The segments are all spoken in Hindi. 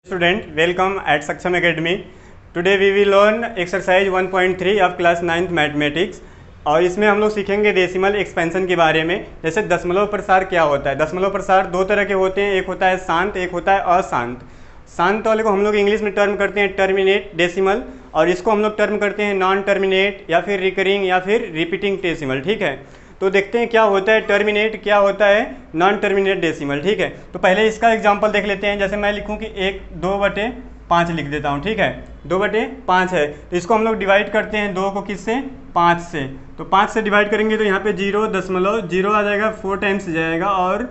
Student, welcome at Saksham Academy. Today we will learn exercise 1.3 of class 9th mathematics. और इसमें हम लोग सीखेंगे डेसिमल एक्सपेंशन के बारे में। जैसे दशमलव प्रसार क्या होता है। दशमलव प्रसार दो तरह के होते हैं, एक होता है शांत, एक होता है अशांत। शांत वाले को हम लोग इंग्लिश में टर्म करते हैं टर्मिनेट डेसिमल, और इसको हम लोग टर्म करते हैं नॉन टर्मिनेट या फिर रिकरिंग या फिर रिपीटिंग डेसिमल। ठीक है, तो देखते हैं क्या होता है टर्मिनेट, क्या होता है नॉन टर्मिनेट डेसिमल। ठीक है, तो पहले इसका एग्जांपल देख लेते हैं। जैसे मैं लिखूं कि 2/5 लिख देता हूं। ठीक है, 2/5 है, तो इसको हम लोग डिवाइड करते हैं 2 को किससे, 5 से। तो 5 से डिवाइड करेंगे तो यहाँ पे 0.0 आ जाएगा, 4 टाइम्स जाएगा, और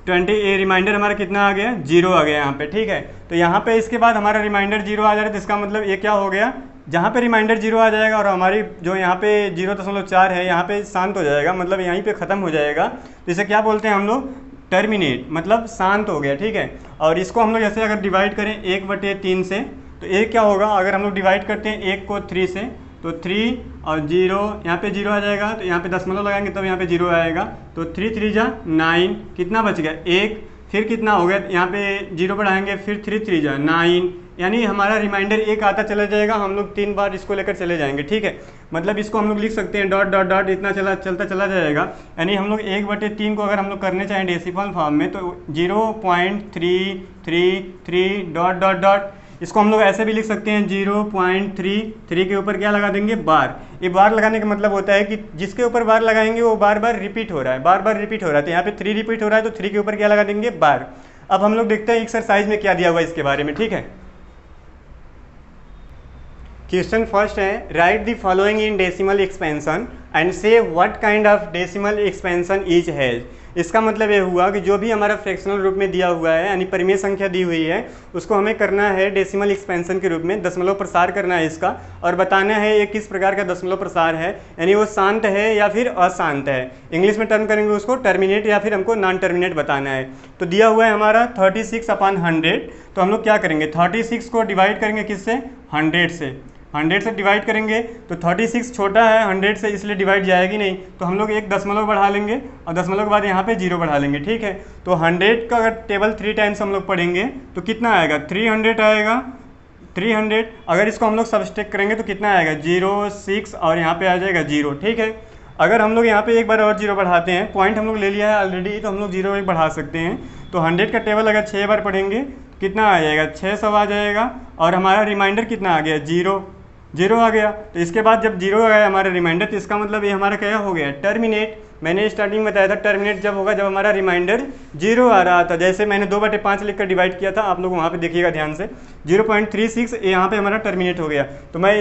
20 रिमाइंडर हमारा कितना आ गया, 0 आ गया यहाँ पे। ठीक है, तो यहाँ पे इसके बाद हमारा रिमाइंडर 0 आ जा रहा है, तो इसका मतलब ये क्या हो गया, जहाँ पे रिमाइंडर 0 आ जाएगा और हमारी जो यहाँ पे 0.4 है यहाँ पे शांत हो जाएगा, मतलब यहीं पे ख़त्म हो जाएगा, तो इसे क्या बोलते हैं हम लोग, टर्मिनेट, मतलब शांत हो गया। ठीक है, और इसको हम लोग जैसे अगर डिवाइड करें 1/3 से, तो एक क्या होगा, अगर हम लोग डिवाइड करते हैं 1 को 3 से, तो 3 और 0, यहाँ पे 0 आ जाएगा, तो यहाँ पे दशमलव लगाएंगे तब यहाँ पे 0 आएगा, तो 3 3 जा 9, कितना बच गया 1, फिर कितना हो गया, यहाँ पे 0 बढ़ाएंगे, फिर 3 3 जा 9, यानी हमारा रिमाइंडर 1 आता चला जाएगा। हम लोग 3 बार इसको लेकर चले जाएंगे। ठीक है, मतलब इसको हम लोग लिख सकते हैं डॉट डॉट डॉट, इतना चलता चला जाएगा। यानी हम लोग 1/3 को अगर हम लोग करने चाहें डेसिमल फॉर्म में, तो 0.333 डॉट डॉट डॉट, इसको हम लोग ऐसे भी लिख सकते हैं 0.33 के ऊपर क्या लगा देंगे, बार। ये बार लगाने का मतलब होता है कि जिसके ऊपर बार लगाएंगे वो बार बार रिपीट हो रहा है, बार बार रिपीट हो रहा है। तो यहाँ पे 3 रिपीट हो रहा है, तो 3 के ऊपर क्या लगा देंगे, बार। अब हम लोग देखते हैं एक्सरसाइज में क्या दिया हुआ है इसके बारे में। ठीक है, क्वेश्चन फर्स्ट है, write the following in decimal expansion and say what kind of decimal expansion each has. इसका मतलब ये हुआ कि जो भी हमारा फ्रैक्शनल रूप में दिया हुआ है, यानी परिमेय संख्या दी हुई है, उसको हमें करना है डेसिमल एक्सपेंशन के रूप में, दशमलव प्रसार करना है इसका, और बताना है ये किस प्रकार का दशमलव प्रसार है, यानी वो शांत है या फिर अशांत है। इंग्लिश में टर्म करेंगे उसको टर्मिनेट या फिर हमको नॉन टर्मिनेट बताना है। तो दिया हुआ है हमारा 36/100, तो हम लोग क्या करेंगे, 36 को डिवाइड करेंगे किससे, 100 से। 100 से डिवाइड करेंगे तो 36 छोटा है 100 से, इसलिए डिवाइड जाएगी नहीं, तो हम लोग एक दशमलव बढ़ा लेंगे और दशमलव के बाद यहाँ पे 0 बढ़ा लेंगे। ठीक है, तो 100 का अगर टेबल 3 टाइम्स हम लोग पढ़ेंगे तो कितना आएगा, 300 आएगा, 300। अगर इसको हम लोग सब्सट्रैक्ट करेंगे तो कितना आएगा, 0 6, और यहाँ पे आ जाएगा 0। ठीक है, अगर हम लोग यहाँ पे एक बार और 0 बढ़ाते हैं, पॉइंट हम लोग ले लिया है ऑलरेडी, तो हम लोग 0 एक बढ़ा सकते हैं। तो 100 का टेबल अगर 6 बार पढ़ेंगे कितना आ जाएगा, 600 आ जाएगा, और हमारा रिमाइंडर कितना आ गया, 0 आ गया। तो इसके बाद जब 0 आ गया हमारा रिमाइंडर, तो इसका मतलब ये हमारा क्या हो गया, टर्मिनेट। मैंने स्टार्टिंग में बताया था टर्मिनेट जब होगा जब हमारा रिमाइंडर 0 आ रहा था। जैसे मैंने 2/5 लिख कर डिवाइड किया था, आप लोग वहाँ पे देखिएगा ध्यान से, 0.36 यहाँ पे हमारा टर्मिनेट हो गया। तो मैं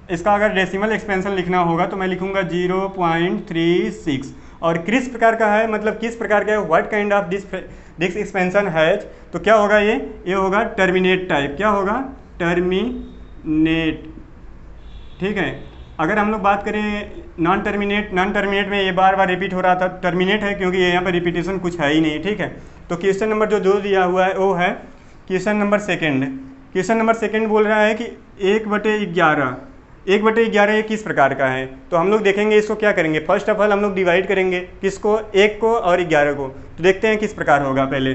इसका अगर डेसिमल एक्सपेंशन लिखना होगा तो मैं लिखूंगा 0.36, और किस प्रकार का है, मतलब किस प्रकार का है, what kind of this expansion has, तो क्या होगा, ये होगा टर्मिनेट टाइप। क्या होगा, टर्मिनेट। ठीक है, अगर हम लोग बात करें नॉन टर्मिनेट में ये बार बार रिपीट हो रहा था, टर्मिनेट है क्योंकि ये यहाँ पर रिपीटेशन कुछ है ही नहीं। ठीक है, तो क्वेश्चन नंबर जो 2 दिया हुआ है वो है question number second. Question number second बोल रहा है कि 1/11 ये किस प्रकार का है। तो हम लोग देखेंगे इसको क्या करेंगे, फर्स्ट ऑफ ऑल हम लोग डिवाइड करेंगे किसको, 1 को और 11 को। तो देखते हैं किस प्रकार होगा। पहले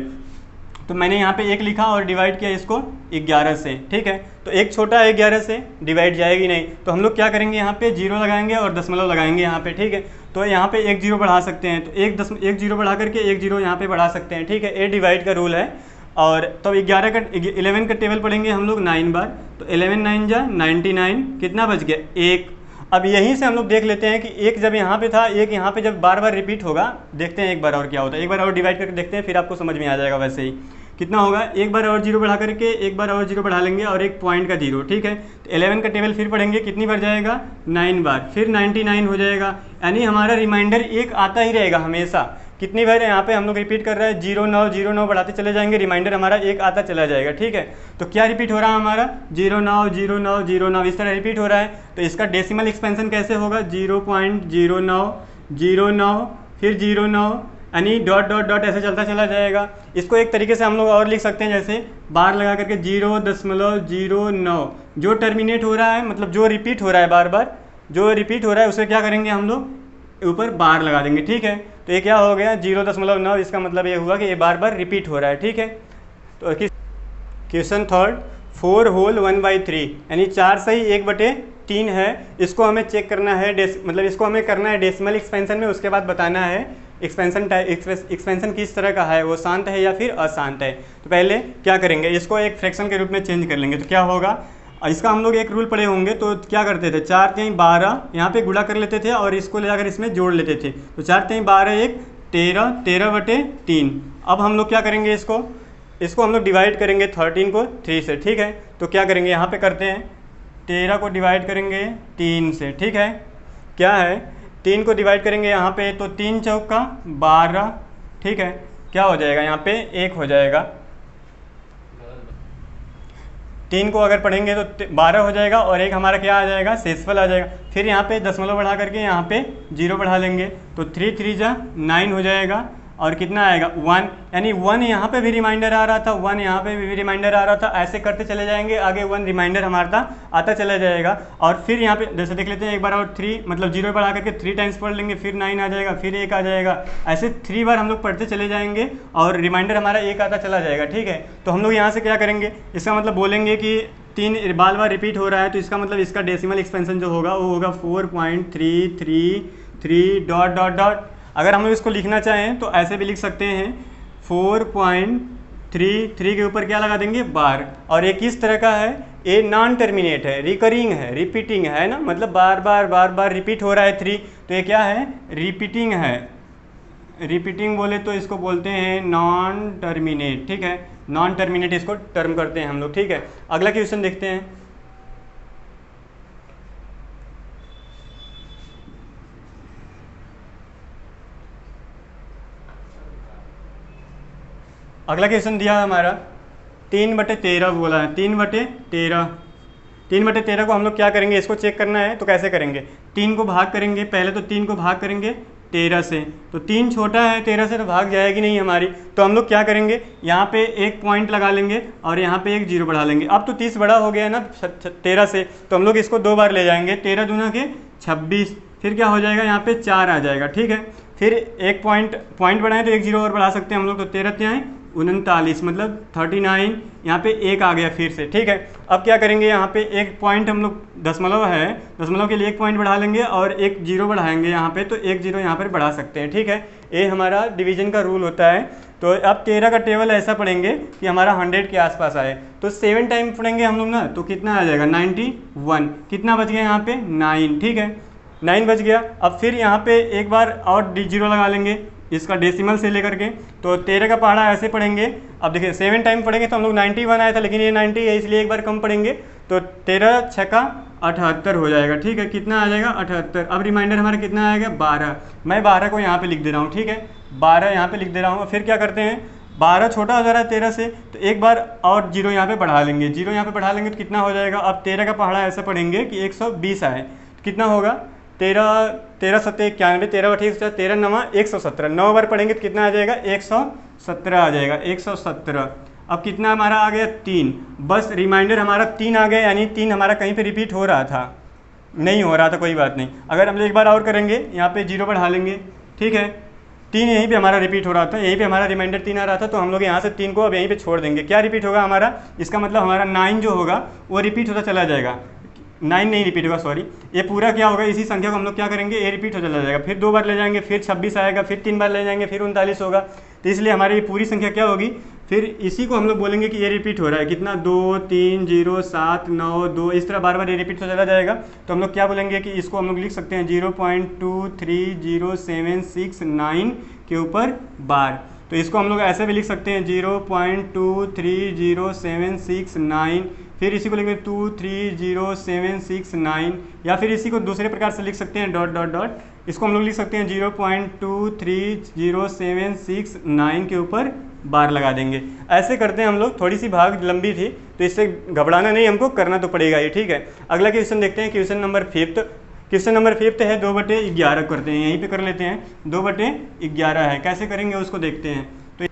तो मैंने यहाँ पे 1 लिखा और डिवाइड किया इसको 11 से। ठीक है, तो 1 छोटा है 11 से, डिवाइड जाएगी नहीं, तो हम लोग क्या करेंगे, यहाँ पे 0 लगाएंगे और दशमलव लगाएंगे यहाँ पे। ठीक है, तो यहाँ पे 1 0 बढ़ा सकते हैं, तो 1 0 बढ़ा करके 1 0 यहाँ पे बढ़ा सकते हैं। ठीक है, ये डिवाइड का रूल है। और तो 11 का टेबल पढ़ेंगे हम लोग 9 बार, तो 11 9 जा 99, कितना बच गया, 1। अब यहीं से हम लोग देख लेते हैं कि 1 जब यहाँ पे था, 1 यहाँ पे जब बार बार रिपीट होगा, देखते हैं एक बार और क्या होता है, एक बार और डिवाइड करके देखते हैं, फिर आपको समझ में आ जाएगा। वैसे ही कितना होगा, एक बार और 0 बढ़ा करके एक बार और 0 बढ़ा लेंगे और एक पॉइंट का 0। ठीक है, तो 11 का टेबल फिर पढ़ेंगे, कितनी बार जाएगा, 9 बार, फिर 99 हो जाएगा, यानी हमारा रिमाइंडर 1 आता ही रहेगा हमेशा। कितनी बार यहाँ पे हम लोग रिपीट कर रहे हैं, 0 9 बढ़ाते चले जाएंगे, रिमाइंडर हमारा 1 आता चला जाएगा। ठीक है, तो क्या रिपीट हो रहा है हमारा, 0 9 0 9 0 9, इस तरह रिपीट हो रहा है। तो इसका डेसिमल एक्सपेंशन कैसे होगा, 0.0909, फिर 0 9, यानी डॉट डॉट डॉट ऐसे चलता चला जाएगा। इसको एक तरीके से हम लोग और लिख सकते हैं, जैसे बार लगा करके 0.09, जो टर्मिनेट हो रहा है, मतलब जो रिपीट हो रहा है, बार बार जो रिपीट हो रहा है उसे क्या करेंगे हम लोग, ऊपर बार लगा देंगे। ठीक है, तो ये क्या हो गया, 0.9, इसका मतलब ये हुआ कि ये बार बार रिपीट हो रहा है। ठीक है, तो क्वेश्चन थर्ड, 4 होल 1/3 यानी 4 सही 1/3 है। इसको हमें चेक करना है, मतलब इसको हमें करना है डेसिमल एक्सपेंशन में, उसके बाद बताना है एक्सपेंशन किस तरह का है, वो शांत है या फिर अशांत है। तो पहले क्या करेंगे, इसको एक फ्रैक्शन के रूप में चेंज कर लेंगे। तो क्या होगा, इसका हम लोग एक रूल पढ़े होंगे, तो क्या करते थे 4 3 12 यहाँ पे गुणा कर लेते थे और इसको ले जाकर इसमें जोड़ लेते थे। तो 4 3 12 1 13, 13/3। अब हम लोग क्या करेंगे, इसको हम लोग डिवाइड करेंगे 13 को 3 से, ठीक है। तो क्या करेंगे, यहाँ पे करते हैं 13 को डिवाइड करेंगे 3 से, ठीक है। क्या है, 3 को डिवाइड करेंगे यहाँ पे, तो 3 चौका 12, ठीक है। क्या हो जाएगा, यहाँ पे 1 हो जाएगा। 3 को अगर पढ़ेंगे तो 12 हो जाएगा और 1 हमारा क्या आ जाएगा, शेषफल आ जाएगा। फिर यहाँ पे दशमलव बढ़ा करके यहाँ पे 0 बढ़ा लेंगे, तो 3 3 जा 9 हो जाएगा। और कितना आएगा 1, यानी 1 यहाँ पे भी रिमाइंडर आ रहा था, 1 यहाँ पे भी रिमाइंडर आ रहा था। ऐसे करते चले जाएंगे, आगे 1 रिमाइंडर हमारा आता चला जाएगा। और फिर यहाँ पे जैसे देख लेते हैं एक बार, और 3 मतलब 0 बढ़ा करके 3 टाइम्स पढ़ लेंगे, फिर 9 आ जाएगा, फिर 1 आ जाएगा। ऐसे 3 बार हम लोग पढ़ते चले जाएंगे और रिमाइंडर हमारा 1 आता चला जाएगा, ठीक है। तो हम लोग यहाँ से क्या करेंगे, इसका मतलब बोलेंगे कि 3 बार बार रिपीट हो रहा है, तो इसका मतलब इसका डेसिमल एक्सपेंशन जो होगा वो होगा 4.333 डॉट डॉट डॉट। अगर हम लोग इसको लिखना चाहें तो ऐसे भी लिख सकते हैं, 4.33 के ऊपर क्या लगा देंगे, बार। और ये किस तरह का है, ये नॉन टर्मिनेट है, रिकरिंग है, रिपीटिंग है ना, मतलब बार बार रिपीट हो रहा है 3, तो ये क्या है, रिपीटिंग है। रिपीटिंग बोले तो इसको बोलते हैं नॉन टर्मिनेट, ठीक है। नॉन टर्मिनेट इसको टर्म करते हैं हम लोग, ठीक है। अगला क्वेश्चन देखते हैं। अगला क्वेश्चन दिया है हमारा 3/13 बोला है, 3/13 को हम लोग क्या करेंगे, इसको चेक करना है। तो कैसे करेंगे, 3 को भाग करेंगे, पहले तो 3 को भाग करेंगे 13 से, तो 3 छोटा है 13 से, तो भाग जाएगी नहीं हमारी। तो हम लोग क्या करेंगे, यहाँ पे एक पॉइंट लगा लेंगे और यहाँ पे एक 0 बढ़ा लेंगे। अब तो 30 बड़ा हो गया है ना 13 से, तो हम लोग इसको 2 बार ले जाएंगे, 13 दूना के 26, फिर क्या हो जाएगा, यहाँ पे 4 आ जाएगा, ठीक है। फिर एक पॉइंट बढ़ाएं तो एक 0 और बढ़ा सकते हैं हम लोग, तो 13 त्याएँ 39, मतलब 39, यहाँ पे 1 आ गया फिर से, ठीक है। अब क्या करेंगे, यहाँ पे एक पॉइंट हम लोग दशमलव है, दशमलव के लिए एक पॉइंट बढ़ा लेंगे और एक 0 बढ़ाएंगे यहाँ पे, तो एक 0 यहाँ पर बढ़ा सकते हैं, ठीक है। ये हमारा डिवीजन का रूल होता है। तो अब 13 का टेबल ऐसा पढ़ेंगे कि हमारा 100 के आसपास आए, तो 7 टाइम पढ़ेंगे हम लोग ना, तो कितना आ जाएगा 91। कितना बच गया यहाँ पे 9, ठीक है, 9 बच गया। अब फिर यहाँ पे एक बार और 0 लगा लेंगे इसका डेसिमल से लेकर के, तो 13 का पहाड़ा ऐसे पढ़ेंगे। अब देखिए 7 टाइम पढ़ेंगे तो हम लोग 91 आया था, लेकिन ये 90 है इसलिए एक बार कम पढ़ेंगे, तो 13 छक्का 78 हो जाएगा, ठीक है। कितना आ जाएगा 78। अब रिमाइंडर हमारा कितना आएगा 12, मैं 12 को यहाँ पे लिख दे रहा हूँ, ठीक है, 12 यहाँ पे लिख दे रहा हूँ। फिर क्या करते हैं, 12 छोटा हो जा रहा है 13 से, तो एक बार और 0 यहाँ पे बढ़ा लेंगे, 0 यहाँ पे बढ़ा लेंगे तो कितना हो जाएगा। अब 13 का पहाड़ा ऐसा पढ़ेंगे कि 120 आए, कितना होगा 13 7 91, 13 13 9 117, 9 बार पढ़ेंगे तो कितना आ जाएगा 117 आ जाएगा, 117। अब कितना हमारा आ गया 3, बस रिमाइंडर हमारा 3 आ गया, यानी 3 हमारा कहीं पे रिपीट हो रहा था, नहीं हो रहा था, कोई बात नहीं। अगर हम एक बार और करेंगे, यहाँ पे 0 बढ़ा लेंगे, ठीक है, 3 यहीं पे हमारा रिपीट हो रहा था, यहीं पे हमारा रिमाइंडर 3 आ रहा था, तो हम लोग यहाँ से 3 को अब यहीं पे छोड़ देंगे। क्या रिपीट होगा हमारा, इसका मतलब हमारा 9 जो होगा वो रिपीट होता चला जाएगा, 9 नहीं रिपीट होगा, सॉरी, ये पूरा क्या होगा, इसी संख्या को हम लोग क्या करेंगे, ये रिपीट हो चला जाएगा। फिर 2 बार ले जाएंगे, फिर 26 आएगा, फिर 3 बार ले जाएंगे, फिर 39 होगा। तो इसलिए हमारी ये पूरी संख्या क्या होगी, फिर इसी को हम लोग बोलेंगे कि ये रिपीट हो रहा है, कितना 2 3 0 7 9 2, इस तरह बार बार ये रिपीट हो चला जाएगा। तो हम लोग क्या बोलेंगे कि इसको हम लोग लिख सकते हैं 0.23079 के ऊपर बार। तो इसको हम लोग ऐसे भी लिख सकते हैं 0.23079, फिर इसी को लिखेंगे 23079, या फिर इसी को दूसरे प्रकार से लिख सकते हैं डॉट डॉट डॉट, इसको हम लोग लिख सकते हैं 0.23079 के ऊपर बार लगा देंगे। ऐसे करते हैं हम लोग, थोड़ी सी भाग लंबी थी तो इससे घबराना नहीं, हमको करना तो पड़ेगा ये, ठीक है। अगला क्वेश्चन देखते हैं, क्वेश्चन नंबर 5। क्वेश्चन नंबर 5 है 2/11 करते हैं, यहीं पे कर लेते हैं, 2/11 है, कैसे करेंगे उसको देखते हैं। तो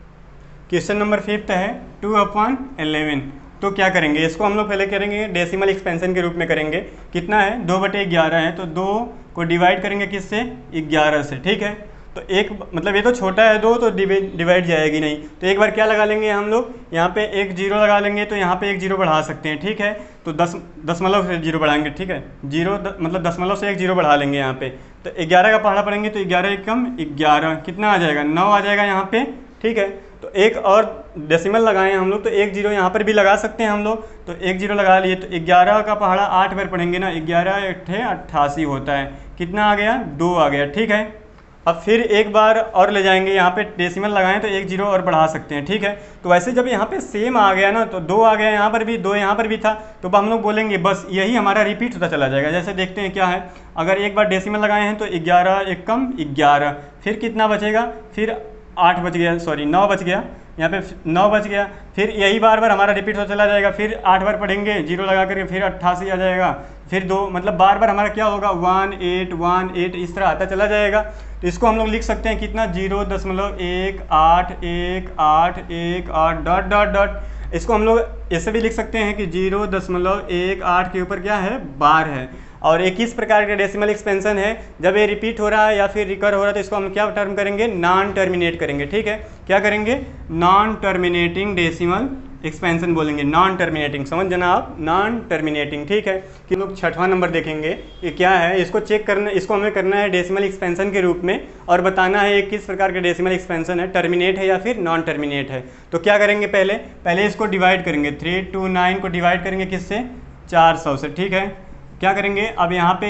क्वेश्चन नंबर 5 है 2/11, तो क्या करेंगे, इसको हम लोग पहले करेंगे डेसिमल एक्सपेंशन के रूप में करेंगे। कितना है 2/11 है, तो 2 को डिवाइड करेंगे किससे, 11 से, ठीक है। तो एक मतलब ये तो छोटा है 2 तो डिवाइड जाएगी नहीं, तो एक बार क्या लगा लेंगे हम लोग, यहाँ पे एक जीरो लगा लेंगे, तो यहाँ पे एक जीरो बढ़ा सकते हैं, ठीक है। तो 10 से जीरो बढ़ाएंगे, ठीक है, जीरो मतलब दशमलव से एक जीरो बढ़ा लेंगे यहाँ पे, तो 11 का पहाड़ा पढ़ेंगे तो 11 एकम 11, कितना आ जाएगा 9 आ जाएगा यहाँ पे, ठीक है। तो एक और डेसिमल लगाए हम लोग, तो एक जीरो यहाँ पर भी लगा सकते हैं हम लोग, तो एक जीरो लगा लिए, तो 11 का पहाड़ा 8 बार पढ़ेंगे ना, 11 8 88 होता है, कितना आ गया 2 आ गया, ठीक है। अब फिर एक बार और ले जाएंगे, यहाँ पे डेसिमल लगाएं तो एक जीरो और बढ़ा सकते हैं, ठीक है। तो वैसे जब यहाँ पे सेम आ गया ना, तो 2 आ गया यहाँ पर भी, 2 यहाँ पर भी था, तो हम लोग बोलेंगे बस यही हमारा रिपीट होता चला जाएगा। जैसे देखते हैं क्या है, अगर एक बार डेसिमल लगाए हैं तो 11 एकम 11, फिर कितना बचेगा, फिर 8 बच गया, सॉरी 9 बच गया, यहाँ पे 9 बच गया, फिर यही बार बार हमारा रिपीट होता चला जाएगा, फिर 8 बार पढ़ेंगे जीरो लगा करके, फिर 88 आ जाएगा, फिर 2, मतलब बार बार हमारा क्या होगा 1 8 1 8 इस तरह आता चला जाएगा। तो इसको हम लोग लिख सकते हैं कितना 0.1818 डॉट डॉट डॉट। इसको हम लोग ऐसे भी लिख सकते हैं कि 0.18 के ऊपर क्या है बार है। और एक इस प्रकार का डेसिमल एक्सपेंशन है, जब ये रिपीट हो रहा है या फिर रिकर हो रहा है तो इसको हम क्या टर्म करेंगे, नॉन टर्मिनेट करेंगे, ठीक है। क्या करेंगे, नॉन टर्मिनेटिंग डेसिमल एक्सपेंशन बोलेंगे, नॉन टर्मिनेटिंग, समझ जाना आप, नॉन टर्मिनेटिंग, ठीक है। कि लोग 6वां नंबर देखेंगे, ये क्या है, इसको चेक करना, इसको हमें करना है डेसिमल एक्सपेंशन के रूप में, और बताना है किस प्रकार का डेसिमल एक्सपेंशन है, टर्मिनेट है या फिर नॉन टर्मिनेट है। तो क्या करेंगे, पहले इसको डिवाइड करेंगे, 329 को डिवाइड करेंगे किससे, 400 से, ठीक है। क्या करेंगे, अब यहाँ पे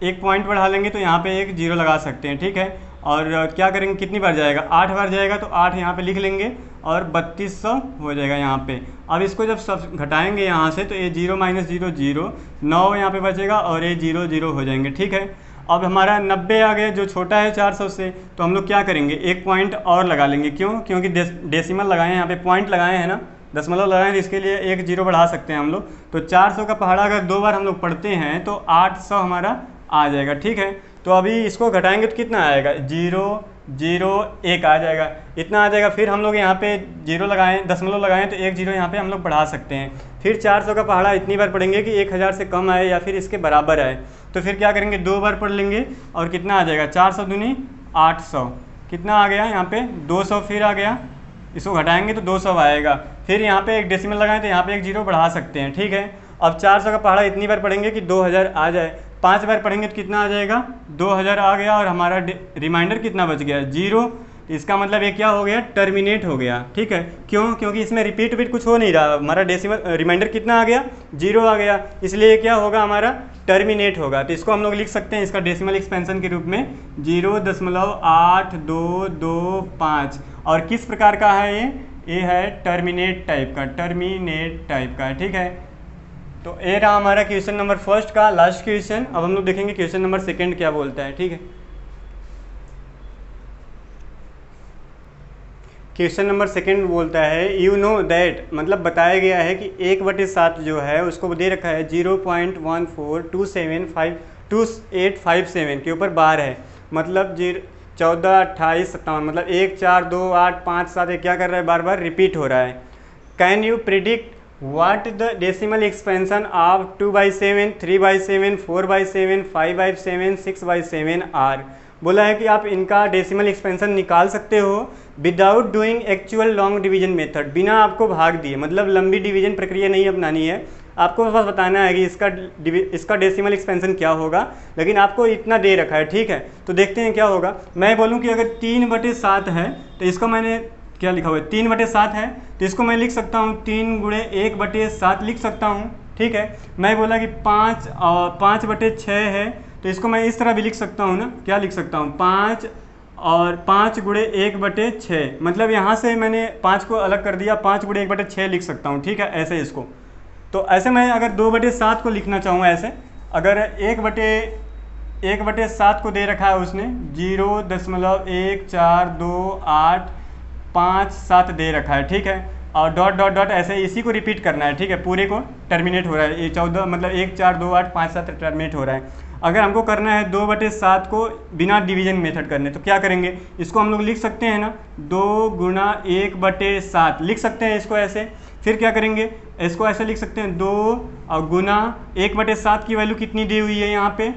एक पॉइंट बढ़ा लेंगे तो यहाँ पे एक जीरो लगा सकते हैं, ठीक है। और क्या करेंगे, कितनी बार जाएगा, 8 बार जाएगा, तो 8 यहाँ पे लिख लेंगे और 3200 हो जाएगा यहाँ पे। अब इसको जब सब घटाएंगे यहाँ से, तो ये 0 - 0 0, 9 यहाँ पे बचेगा और ये 0 0 हो जाएंगे, ठीक है। अब हमारा 90 आ गया, जो छोटा है 400 से, तो हम लोग क्या करेंगे, एक पॉइंट और लगा लेंगे, क्यों, क्योंकि डेसिमल लगाए हैं यहाँ पे, पॉइंट लगाए हैं ना, दशमलव लगाएं, तो इसके लिए एक जीरो बढ़ा सकते हैं हम लोग। तो 400 का पहाड़ा अगर 2 बार हम लोग पढ़ते हैं तो 800 हमारा आ जाएगा, ठीक है। तो अभी इसको घटाएंगे तो कितना आएगा, 0 0 1 आ जाएगा, इतना आ जाएगा। फिर हम लोग यहाँ पे जीरो लगाएं, दशमलव लगाएं, तो एक जीरो यहाँ पे हम लोग बढ़ा सकते हैं। फिर 400 का पहाड़ा इतनी बार पढ़ेंगे कि 1000 से कम आए या फिर इसके बराबर आए, तो फिर क्या करेंगे, 2 बार पढ़ लेंगे और कितना आ जाएगा, 400 दूनी 800, कितना आ गया यहाँ पे 200, फिर आ गया, इसको घटाएंगे तो 200 आएगा। फिर यहाँ पे एक डेसिमल लगाएं तो यहाँ पे एक जीरो बढ़ा सकते हैं, ठीक है। अब 400 का पहाड़ा इतनी बार पढ़ेंगे कि 2000 आ जाए, 5 बार पढ़ेंगे तो कितना आ जाएगा, 2000 आ गया, और हमारा रिमाइंडर कितना बच गया, 0। इसका मतलब ये क्या हो गया, टर्मिनेट हो गया, ठीक है। क्यों, क्योंकि इसमें रिपीट कुछ हो नहीं रहा, हमारा डेसिमल रिमाइंडर कितना आ गया, 0 आ गया, इसलिए क्या होगा, हमारा टर्मिनेट होगा। तो इसको हम लोग लिख सकते हैं इसका डेसिमल एक्सपेंशन के रूप में 0.8225। और किस प्रकार का है ये है टर्मिनेट टाइप का, टर्मिनेट टाइप का है, ठीक है। तो ये रहा हमारा क्वेश्चन नंबर फर्स्ट का लास्ट क्वेश्चन। अब हम लोग देखेंगे क्वेश्चन नंबर सेकंड क्या बोलता है, ठीक है। क्वेश्चन नंबर सेकंड बोलता है, यू नो दैट, मतलब बताया गया है कि 1/7 जो है उसको दे रखा है 0.14275857 के ऊपर बार है, मतलब 14 28 57, मतलब 1 4 2 8 5 7 क्या कर रहा है, बार बार रिपीट हो रहा है। Can you predict what the decimal expansion of 2/7 3/7 4/7 5/7 6/7 are. बोला है कि आप इनका डेसिमल एक्सपेंशन निकाल सकते हो without doing actual long division method, बिना आपको भाग दिए, मतलब लंबी डिवीजन प्रक्रिया नहीं अपनानी है, आपको बस बताना है कि इसका डेसिमल एक्सपेंशन क्या होगा, लेकिन आपको इतना दे रखा है, ठीक है। तो देखते हैं क्या होगा। मैं बोलूँ कि अगर 3/7 है तो इसको मैंने क्या लिखा हुआ है, 3/7 है, तो इसको मैं लिख सकता हूँ 3 × 1/7 लिख सकता हूँ, ठीक है। मैं बोला कि 5/6 है, तो इसको मैं इस तरह भी लिख सकता हूँ ना, क्या लिख सकता हूँ, 5 और 5 × 1/6, मतलब यहाँ से मैंने 5 को अलग कर दिया, 5 × 1/6 लिख सकता हूँ, ठीक है, ऐसे इसको। तो ऐसे मैं अगर 2/7 को लिखना चाहूँ, ऐसे अगर 1/7 को दे रखा है उसने 0.142857 दे रखा है, ठीक है, और डॉट डॉट डॉट ऐसे इसी को रिपीट करना है, ठीक है, पूरे को टर्मिनेट हो रहा है, ये 14 मतलब 1 4 2 8 5 7 टर्मिनेट हो रहा है। अगर हमको करना है 2/7 को बिना डिवीजन मेथड करने, तो क्या करेंगे, इसको हम लोग लिख सकते हैं ना, 2 × 1/7 लिख सकते हैं इसको ऐसे। फिर क्या करेंगे, इसको ऐसे लिख सकते हैं 2 × 1/7 की वैल्यू कितनी दी हुई है यहाँ पे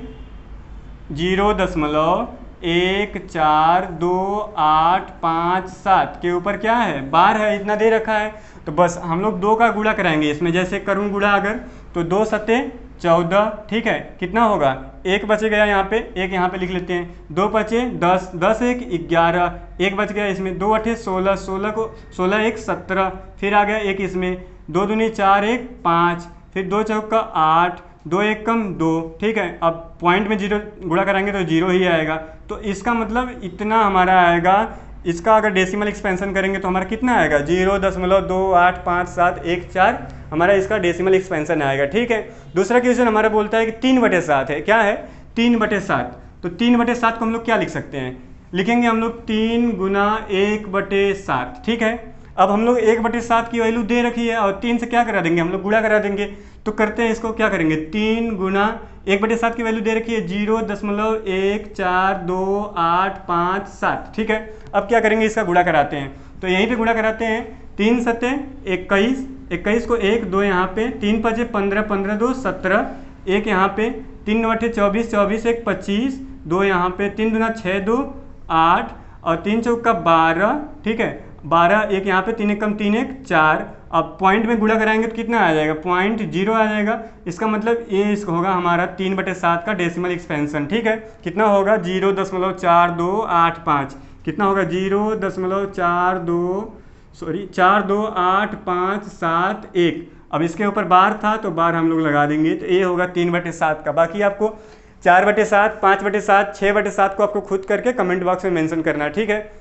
0.142857 1 4 2 8 5 7 के ऊपर क्या है बार है, इतना दे रखा है। तो बस हम लोग 2 का गुणा कराएंगे इसमें, जैसे करूँ गुणा अगर, तो 2 सत्ते 14, ठीक है, कितना होगा, 1 बच गया यहाँ पे, 1 यहाँ पे लिख लेते हैं, 2 बचे 10, 10 1 11, 1 बच गया इसमें, 2 8 16, 16 को 16 1 17, फिर आ गया 1 इसमें, 2 दूनी 4 1 5, फिर 2 चौका 8, 2 1 कम 2, ठीक है। अब पॉइंट में 0 गुणा कराएंगे तो 0 ही आएगा, तो इसका मतलब इतना हमारा आएगा। इसका अगर डेसिमल एक्सपेंशन करेंगे तो हमारा कितना आएगा, 0.285714 हमारा इसका डेसिमल एक्सपेंशन आएगा, ठीक है। दूसरा क्वेश्चन हमारा बोलता है कि 3/7 है, क्या है 3/7, तो 3/7 को हम लोग क्या लिख सकते हैं, लिखेंगे हम लोग 3 गुना 1/7, ठीक है। अब हम लोग 1/7 की वैल्यू दे रखी है और 3 से क्या करा देंगे, हम लोग गुणा करा देंगे, तो करते हैं इसको, क्या करेंगे 3 गुना 1/7 की वैल्यू दे रखी है 0.142857, ठीक है। अब क्या करेंगे, इसका गुणा कराते हैं, तो यहीं पे गुणा कराते हैं, 3 सत्ते 21, 21 को 1 2 यहाँ पे, 3 5 15, 15 2 17, 1 यहाँ पे, 3 9 24, 24 1 25, 2 यहाँ पे, 3 दूना 6 2 8 और 3 चौका 12, ठीक है, 12 1 यहाँ पे, 3 1 कम 3 1 4। अब पॉइंट में गुणा कराएंगे तो कितना आ जाएगा, 0.0 आ जाएगा। इसका मतलब ये इसका होगा हमारा 3/7 का डेसिमल एक्सपेंशन, ठीक है। कितना होगा 0.4285, कितना होगा 0.428571। अब इसके ऊपर बार था तो बार हम लोग लगा देंगे, तो ये होगा 3/7 का। बाकी आपको 4/7, 5/7, 6/7 को आपको खुद करके कमेंट बॉक्स में मेंशन करना है, ठीक है।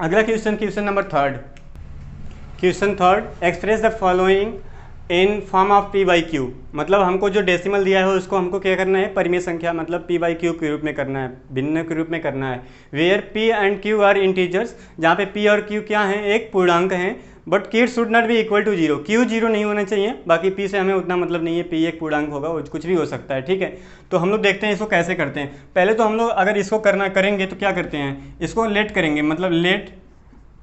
अगला question, question number 3, question 3, express the following in form of p/q। मतलब हमको जो डेसिमल दिया है उसको हमको क्या करना है, परिमेय संख्या मतलब p/q के रूप में करना है, भिन्न के रूप में करना है। Where p and q are integers, जहाँ पे p और q क्या हैं, एक पूर्णांक हैं, but q should not be equal to 0, q 0 नहीं होना चाहिए, बाकी p से हमें उतना मतलब नहीं है, p एक पूर्णांक होगा, वो कुछ भी हो सकता है, ठीक है। तो हम लोग देखते हैं इसको कैसे करते हैं। पहले तो हम लोग अगर इसको करेंगे तो क्या करते हैं, इसको लेट करेंगे, मतलब लेट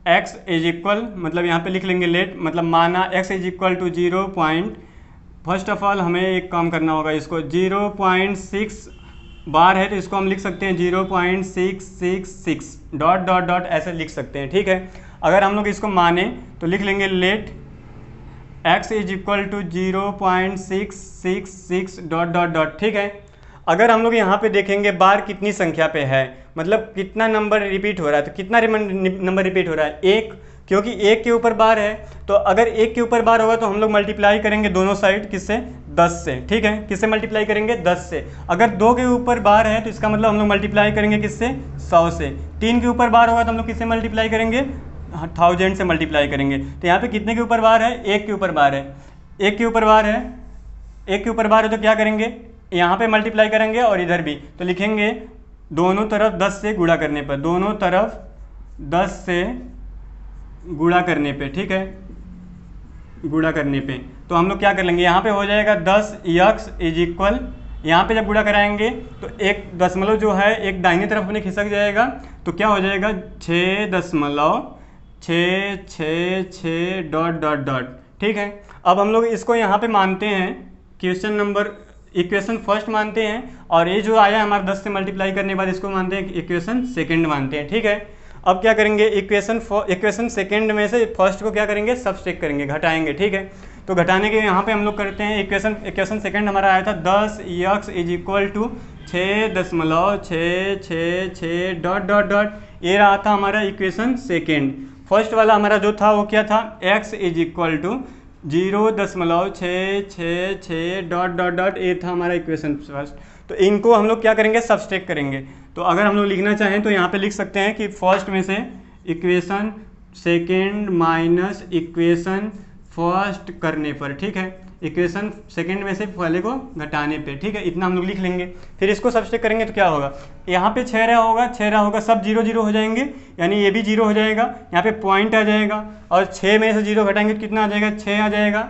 x इज इक्वल, मतलब यहाँ पे लिख लेंगे लेट, मतलब माना x is equal to 0. First of all हमें एक काम करना होगा, इसको 0.6 बार है तो इसको हम लिख सकते हैं 0.666 डॉट डॉट डॉट ऐसे लिख सकते हैं, ठीक है। अगर हम लोग इसको माने तो लिख लेंगे let x is equal to 0.666 dot dot dot, ठीक है। अगर हम लोग यहाँ पे देखेंगे बार कितनी संख्या पे है, मतलब कितना नंबर रिपीट हो रहा है, तो कितना नंबर रिपीट हो रहा है, 1, क्योंकि 1 के ऊपर बार है, तो अगर 1 के ऊपर बार होगा तो हम लोग मल्टीप्लाई करेंगे दोनों साइड, किससे, 10 से, ठीक है। किससे मल्टीप्लाई करेंगे, 10 से। अगर 2 के ऊपर बार है तो इसका मतलब हम लोग मल्टीप्लाई करेंगे किससे, 100 से। 3 के ऊपर बार होगा तो हम लोग किससे मल्टीप्लाई करेंगे, 1000 से मल्टीप्लाई करेंगे। तो यहाँ पे कितने के ऊपर बार है, 1 के ऊपर बार है, 1 के ऊपर बार है, 1 के ऊपर बार है, तो क्या करेंगे, यहाँ पे मल्टीप्लाई करेंगे और इधर भी, तो लिखेंगे दोनों तरफ 10 से गुणा करने पर, दोनों तरफ 10 से गुणा करने पे, ठीक है, गुणा करने पे। तो हम लोग क्या कर लेंगे, यहाँ पे हो जाएगा 10x इज इक्वल, यहाँ पे जब गुणा कराएंगे तो एक दशमलव जो है एक दाहिने तरफ अपने खिसक जाएगा, तो क्या हो जाएगा 6.666 डॉट डॉट डॉट, ठीक है। अब हम लोग इसको यहाँ पे मानते हैं क्वेश्चन नंबर, इक्वेशन फर्स्ट मानते हैं, और ये जो आया हमारा 10 से मल्टीप्लाई करने के बाद इसको मानते हैं इक्वेशन सेकंड मानते हैं, ठीक है। अब क्या करेंगे, इक्वेशन सेकंड में से फर्स्ट को क्या करेंगे, सबट्रैक्ट करेंगे, घटाएंगे, ठीक है। तो घटाने के यहाँ पे हम लोग करते हैं, इक्वेशन सेकंड हमारा आया था 10x is equal to 6.666 dot dot dot, ये रहा था हमारा इक्वेशन सेकंड। फर्स्ट वाला हमारा जो था वो क्या था, x is equal to 0.666 dot dot dot, ये था हमारा इक्वेशन फर्स्ट। तो इनको हम लोग क्या करेंगे, सबट्रैक्ट करेंगे। तो अगर हम लोग लिखना चाहें तो यहाँ पे लिख सकते हैं कि फर्स्ट में से equation second minus equation first करने पर, ठीक है, इक्वेशन सेकंड में से पहले को घटाने पे, ठीक है, इतना हम लोग लिख लेंगे। फिर इसको सबट्रैक्ट करेंगे तो क्या होगा, यहाँ पे 6 रहा होगा, सब 0 0 हो जाएंगे, यानी ये भी 0 हो जाएगा, यहाँ पे पॉइंट आ जाएगा, और 6 में से 0 घटाएंगे तो कितना आ जाएगा, 6 आ जाएगा,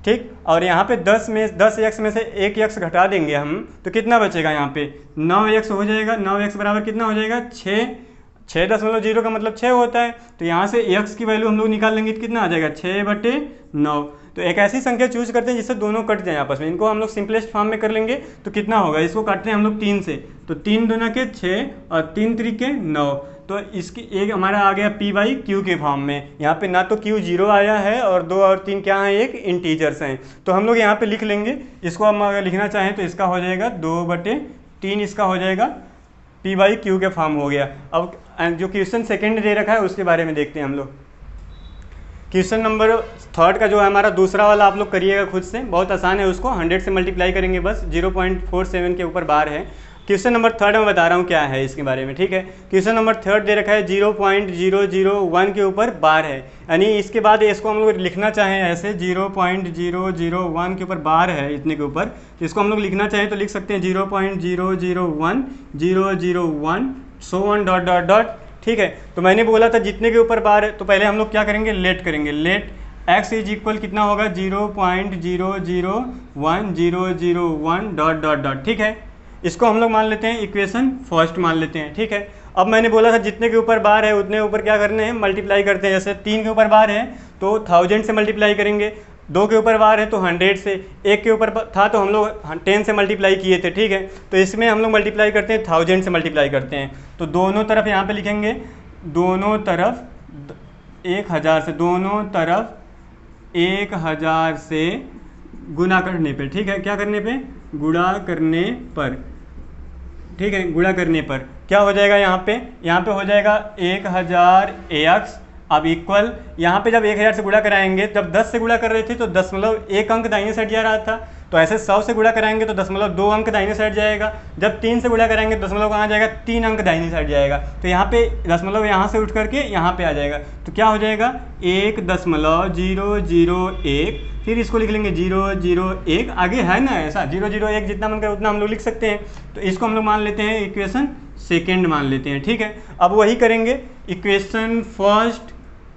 ठीक। और यहाँ पे 10x में से 1x घटा देंगे हम, तो कितना बचेगा, यहाँ पे 9x हो जाएगा। 9x बराबर कितना हो जाएगा, 6.0 का मतलब 6 होता है, तो यहाँ से x की वैल्यू हम लोग निकाल लेंगे तो कितना आ जाएगा, 6/9। तो एक ऐसी संख्या चूज करते हैं जिससे दोनों कट जाए आपस में। इनको हम लोग सिंपलेस्ट फॉर्म में कर लेंगे तो कितना होगा, इसको काटते हैं हम लोग 3 से, तो 3 दूना के 6 और 3 त्रिके 9, तो इसकी एक हमारा आ गया p बाई क्यू के फॉर्म में। यहाँ पे ना तो q 0 आया है और 2 और 3 क्या है, एक इंटीजर्स हैं, तो हम लोग यहाँ पे लिख लेंगे। इसको हम अगर लिखना चाहें तो इसका हो जाएगा 2/3, इसका हो जाएगा p बाई क्यू के फॉर्म हो गया। अब जो क्वेश्चन सेकंड दे रखा है उसके बारे में देखते हैं हम लोग। क्वेश्चन नंबर थर्ड का जो है हमारा दूसरा वाला आप लोग करिएगा खुद से, बहुत आसान है, उसको 100 से मल्टीप्लाई करेंगे बस, 0.47 के ऊपर बार है। क्वेश्चन नंबर थर्ड में बता रहा हूँ क्या है इसके बारे में, ठीक है। क्वेश्चन नंबर थर्ड दे रखा है 0.001 के ऊपर बार है, यानी इसके बाद इसको हम लोग लिखना चाहें ऐसे 0.001 के ऊपर बार है इतने के ऊपर, तो इसको हम लोग लिखना चाहें तो लिख सकते हैं 0.001 so on dot dot dot, ठीक है। तो मैंने बोला था जितने के ऊपर बार है तो पहले हम लोग क्या करेंगे, लेट करेंगे। लेट x इज इक्वल कितना होगा 0.001 डॉट डॉट डॉट, ठीक है। इसको हम लोग मान लेते हैं इक्वेशन फर्स्ट मान लेते हैं, ठीक है। अब मैंने बोला था जितने के ऊपर बार है उतने ऊपर क्या करने हैं, मल्टीप्लाई करते हैं। जैसे 3 के ऊपर बार है तो 1000 से मल्टीप्लाई करेंगे, 2 के ऊपर बार है तो 100 से, 1 के ऊपर था तो हम लोग 10 से मल्टीप्लाई किए थे, ठीक है। तो इसमें हम लोग मल्टीप्लाई करते हैं 1000 से मल्टीप्लाई करते हैं, तो दोनों तरफ यहाँ पे लिखेंगे, दोनों तरफ 1000 से, दोनों तरफ 1000 से गुणा करने पे, ठीक है। क्या करने पे, गुणा करने पर, ठीक है। गुणा करने पर क्या हो जाएगा, यहाँ पे हो जाएगा 1000 AX। अब इक्वल यहाँ पे जब 1000 से गुणा कराएंगे, जब 10 से गुणा कर रहे थे तो 1 अंक दाहिने साइड जा रहा था, तो ऐसे 100 से गुणा कराएंगे तो 2 अंक दाहिने साइड जाएगा। जब 3 से गुणा कराएंगे तो कहाँ जाएगा, 3 अंक दाहिने साइड जाएगा। तो यहाँ पे दशमलव यहाँ से उठ करके यहाँ पे आ जाएगा, तो क्या हो जाएगा 1.001, फिर इसको लिख लेंगे 001, आगे है ना ऐसा 001 जितना मन करे उतना हम लोग लिख सकते हैं। तो इसको हम लोग मान लेते हैं इक्वेशन सेकेंड मान लेते हैं, ठीक है। अब वही करेंगे,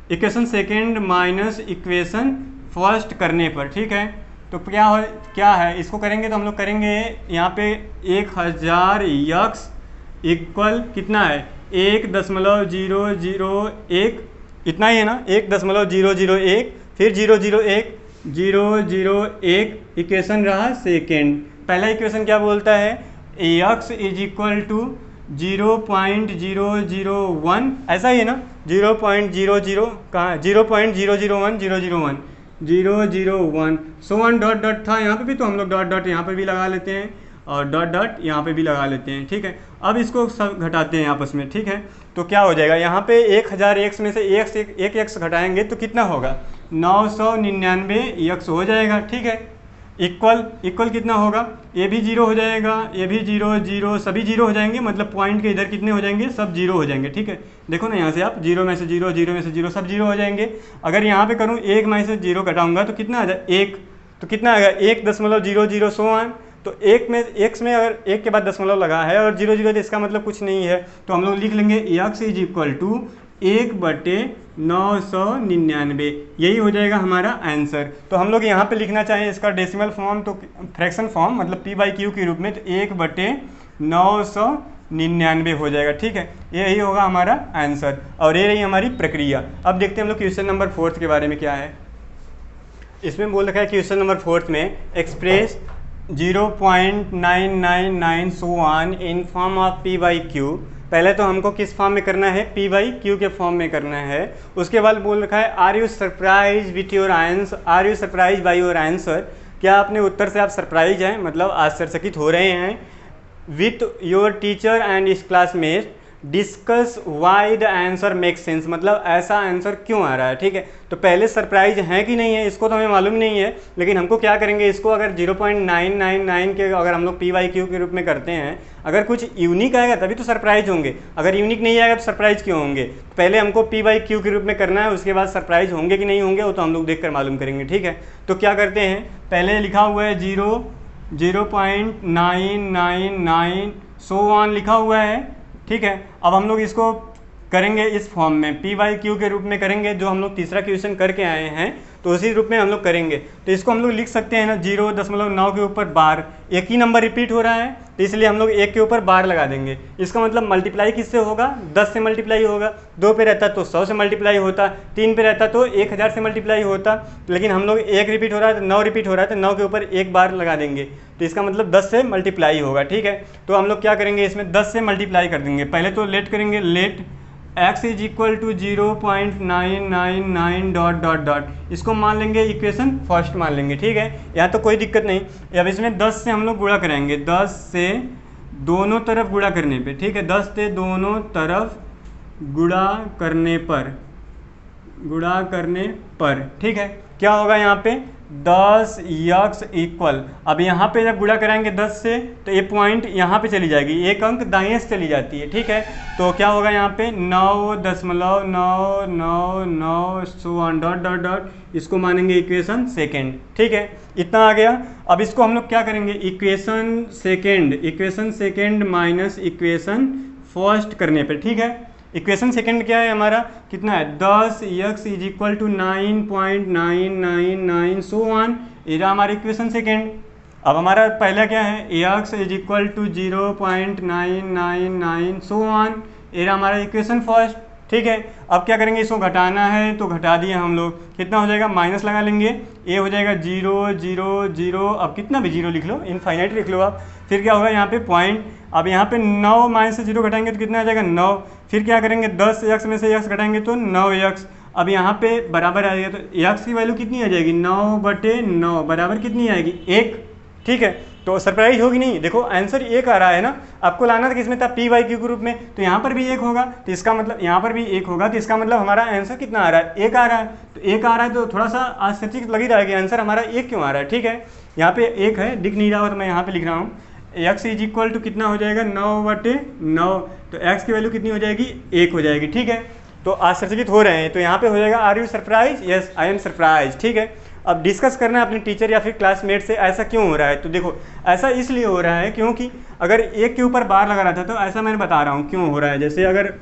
equation second minus equation first करने पर, ठीक है। तो क्या है इसको करेंगे तो हम लोग करेंगे यहाँ पे 1000 x इक्वल कितना है 1.001, इतना ही है ना, 1.001, फिर 001 इक्वेशन रहा सेकेंड। पहला इक्वेशन क्या बोलता है, x इज इक्वल टू 0.001, ऐसा ही है ना, 0.00 कहाँ है, 0.001001 सो वन डॉट डॉट था यहाँ पे भी, तो हम लोग डॉट डॉट यहाँ पे भी लगा लेते हैं और डॉट डॉट यहाँ पे भी लगा लेते हैं, ठीक है। अब इसको सब घटाते हैं आपस में, ठीक है। तो क्या हो जाएगा, यहाँ पे 1000 x में से एक x घटाएंगे तो कितना होगा, 999 x हो जाएगा, ठीक है। इक्वल कितना होगा, ये भी 0 हो जाएगा, ये भी 0 सभी 0 हो जाएंगे, मतलब पॉइंट के इधर कितने हो जाएंगे, सब 0 हो जाएंगे, ठीक है। देखो ना यहाँ से आप 0 में से 0 में से 0 सब 0 हो जाएंगे। अगर यहाँ पे करूँ 1 में से 0 घटाऊंगा तो कितना आ जाए 1, तो कितना आएगा 1.00 सो ऑन। तो एक में x में अगर 1 के बाद दशमलव लगा है और 0 तो इसका मतलब कुछ नहीं है, तो हम लोग लिख लेंगे x इज इक्वल टू 1/999, यही हो जाएगा हमारा आंसर। तो हम लोग यहाँ पे लिखना चाहें इसका डेसिमल फॉर्म तो फ्रैक्शन फॉर्म मतलब p/q के रूप में, तो 1/999 हो जाएगा, ठीक है। यही होगा हमारा आंसर और ये रही हमारी प्रक्रिया। अब देखते हैं हम लोग क्वेश्चन नंबर 4 के बारे में क्या है। इसमें बोल रखा है क्वेश्चन नंबर 4 में express 0.999 so on in form of p/q। पहले तो हमको किस फॉर्म में करना है, p/q के फॉर्म में करना है। उसके बाद बोल रखा है are you surprise with your answer, are you surprise by your answer, क्या अपने उत्तर से आप सरप्राइज हैं, मतलब आश्चर्यचकित हो रहे हैं। विथ योर टीचर एंड इस classmate discuss why the answer make sense, मतलब ऐसा आंसर क्यों आ रहा है, ठीक है। तो पहले सरप्राइज है कि नहीं है इसको तो हमें मालूम नहीं है, लेकिन हमको क्या करेंगे, इसको अगर 0.999 के अगर हम लोग p/q के रूप में करते हैं, अगर कुछ यूनिक आएगा तभी तो सरप्राइज होंगे, अगर यूनिक नहीं आएगा तो सरप्राइज क्यों होंगे। पहले हमको p/q के रूप में करना है, उसके बाद सरप्राइज होंगे कि नहीं होंगे वो तो हम लोग देख कर मालूम करेंगे, ठीक है। तो क्या करते हैं, पहले लिखा हुआ है 0.999 सो ऑन लिखा हुआ है, ठीक है। अब हम लोग इसको करेंगे इस फॉर्म में p/q के रूप में करेंगे, जो हम लोग तीसरा क्वेश्चन करके आए हैं। तो तो उसी रूप में हम लोग करेंगे। तो इसको हम लोग लिख सकते हैं ना 0.9 के ऊपर बार, एक ही नंबर रिपीट हो रहा है तो इसलिए हम लोग 1 के ऊपर बार लगा देंगे। इसका मतलब मल्टीप्लाई किससे होगा, 10 से मल्टीप्लाई होगा। 2 पे रहता तो 100 से मल्टीप्लाई होता, 3 पे रहता तो 1000 से मल्टीप्लाई होता, लेकिन हम लोग 1 रिपीट हो रहा है तो 9 रिपीट हो रहा है तो 9 के ऊपर 1 बार लगा देंगे, तो इसका मतलब 10 से मल्टीप्लाई होगा। ठीक है, तो हम लोग क्या करेंगे, इसमें 10 से मल्टीप्लाई कर देंगे। पहले तो लेट करेंगे, let x is equal to 0.999 dot dot dot, इसको मान लेंगे इक्वेशन फर्स्ट मान लेंगे। ठीक है, यहाँ तो कोई दिक्कत नहीं। अब इसमें 10 से हम लोग गुणा करेंगे, 10 से दोनों तरफ गुणा करने पे। ठीक है, 10 से दोनों तरफ गुणा करने पर ठीक है, क्या होगा यहाँ पे 10x इक्वल, अब यहाँ पे जब गुणा कराएंगे 10 से तो ये पॉइंट यहाँ पे चली जाएगी, एक अंक दाएं से चली जाती है। ठीक है, तो क्या होगा यहाँ पे 9.999 so on dot dot dot, इसको मानेंगे इक्वेशन सेकेंड। ठीक है, इतना आ गया। अब इसको हम लोग क्या करेंगे, equation second minus equation first करने पे। ठीक है, इक्वेशन सेकंड क्या है हमारा, कितना है 10x is equal to 9.999 so on, ये रहा हमारा इक्वेशन सेकंड। अब हमारा पहला क्या है, x is equal to 0.999 so on, ये रहा हमारा इक्वेशन फर्स्ट। ठीक है, अब क्या करेंगे, इसको घटाना है तो घटा दिए हम लोग, कितना हो जाएगा, माइनस लगा लेंगे, ये हो जाएगा 0 0 0, अब कितना भी 0 लिख लो, इनफाइनाइट लिख लो आप। फिर क्या होगा यहाँ पे पॉइंट, अब यहाँ पे 9 माइनस से 0 घटाएंगे तो कितना आ जाएगा 9, फिर क्या करेंगे 10x में से x घटाएंगे तो 9x, अब यहाँ पे बराबर आ जाएगा, तो x की वैल्यू कितनी आ जाएगी 9/9 बराबर कितनी आएगी 1। ठीक है, तो सरप्राइज होगी नहीं, देखो आंसर 1 आ रहा है ना, आपको लाना था किसमें था, PYQ ग्रुप में, तो यहाँ पर भी 1 होगा, तो इसका मतलब यहाँ पर भी 1 होगा, तो इसका मतलब हमारा आंसर कितना आ रहा है 1 आ रहा है। तो 1 आ रहा है तो थोड़ा सा आश्चर्य लग ही रहा है कि आंसर हमारा 1 क्यों आ रहा है। ठीक है, यहाँ पे 1 है, दिख नहीं रहा हो तो मैं यहाँ पे लिख रहा हूँ, x इज इक्वल टू कितना हो जाएगा 9/9, तो x की वैल्यू कितनी हो जाएगी 1 हो जाएगी। ठीक है, तो आश्चर्यचकित हो रहे हैं, तो यहाँ पे हो जाएगा are you surprise, yes I am surprise. ठीक है, अब डिस्कस करना है अपने टीचर या फिर क्लासमेट से ऐसा क्यों हो रहा है। तो देखो ऐसा इसलिए हो रहा है क्योंकि अगर 1 के ऊपर बार लगा रहा था तो ऐसा मैंने बता रहा हूँ क्यों हो रहा है। जैसे अगर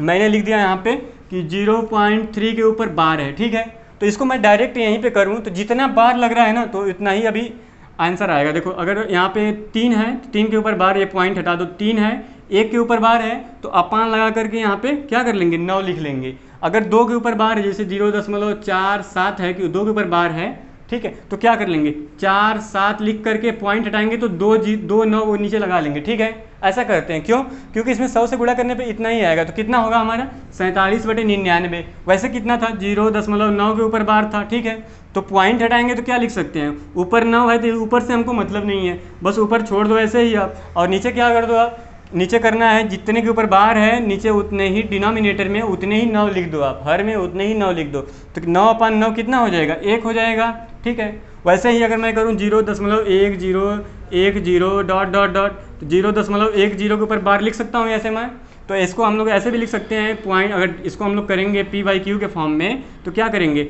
मैंने लिख दिया यहाँ पे कि 0.3 के ऊपर बार है, ठीक है, तो इसको मैं डायरेक्ट यहीं पे करूँ तो जितना बार लग रहा है ना तो इतना ही अभी आंसर आएगा। देखो अगर यहाँ पे 3 है तो 3 के ऊपर बार, ये पॉइंट हटा दो, 3 है, 1 के ऊपर बार है तो अपान लगा करके यहाँ पे क्या कर लेंगे 9 लिख लेंगे। अगर 2 के ऊपर बार है, जैसे 0.47 है कि 2 के ऊपर बार है, ठीक है, तो क्या कर लेंगे 4 7 लिख करके पॉइंट हटाएंगे तो 2 9 वो नीचे लगा लेंगे। ठीक है, ऐसा करते हैं, क्यों, क्योंकि इसमें 100 से गुणा करने पे इतना ही आएगा, तो कितना होगा हमारा 47/99। वैसे कितना था 0.9 के ऊपर बार था। ठीक है, तो पॉइंट हटाएंगे तो क्या लिख सकते हैं, ऊपर 9 है तो ऊपर से हमको मतलब नहीं है, बस ऊपर छोड़ दो ऐसे ही आप, और नीचे क्या कर दो आप, नीचे करना है जितने के ऊपर बार है नीचे उतने ही डिनोमिनेटर में उतने ही 9 लिख दो आप, हर में उतने ही 9 लिख दो, तो 9/9 कितना हो जाएगा 1 हो जाएगा। ठीक है, वैसे ही अगर मैं करूँ 0.1010 डॉट डॉट डॉट, तो 0.10 के ऊपर बार लिख सकता हूँ ऐसे मैं, तो इसको हम लोग ऐसे भी लिख सकते हैं पॉइंट। अगर इसको हम लोग करेंगे PYQ के फॉर्म में तो क्या करेंगे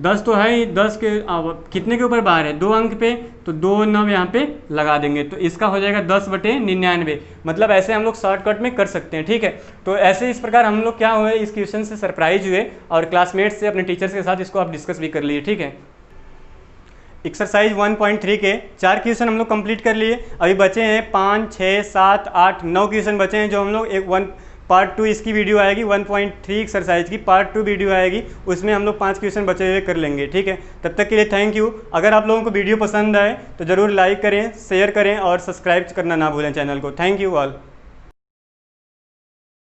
10 तो है ही, 10 के कितने के ऊपर बार है 2 अंक पे, तो 2 9 यहाँ पे लगा देंगे, तो इसका हो जाएगा 10/99। मतलब ऐसे हम लोग शॉर्टकट में कर सकते हैं। ठीक है, तो ऐसे इस प्रकार हम लोग क्या हुए इस क्वेश्चन से सरप्राइज हुए और क्लासमेट्स से अपने टीचर्स के साथ इसको आप डिस्कस भी कर लिए। ठीक है, एक्सरसाइज 1.3 के 4 क्वेश्चन हम लोग कंप्लीट कर लिए, अभी बचे हैं 5 6 7 8 9 क्वेश्चन बचे हैं जो हम लोग पार्ट 2 इसकी वीडियो आएगी, 1.3 एक्सरसाइज की पार्ट 2 वीडियो आएगी, उसमें हम लोग 5 क्वेश्चन बचे हुए कर लेंगे। ठीक है, तब तक के लिए थैंक यू। अगर आप लोगों को वीडियो पसंद आए तो ज़रूर लाइक करें, शेयर करें और सब्सक्राइब करना ना भूलें चैनल को। Thank you all.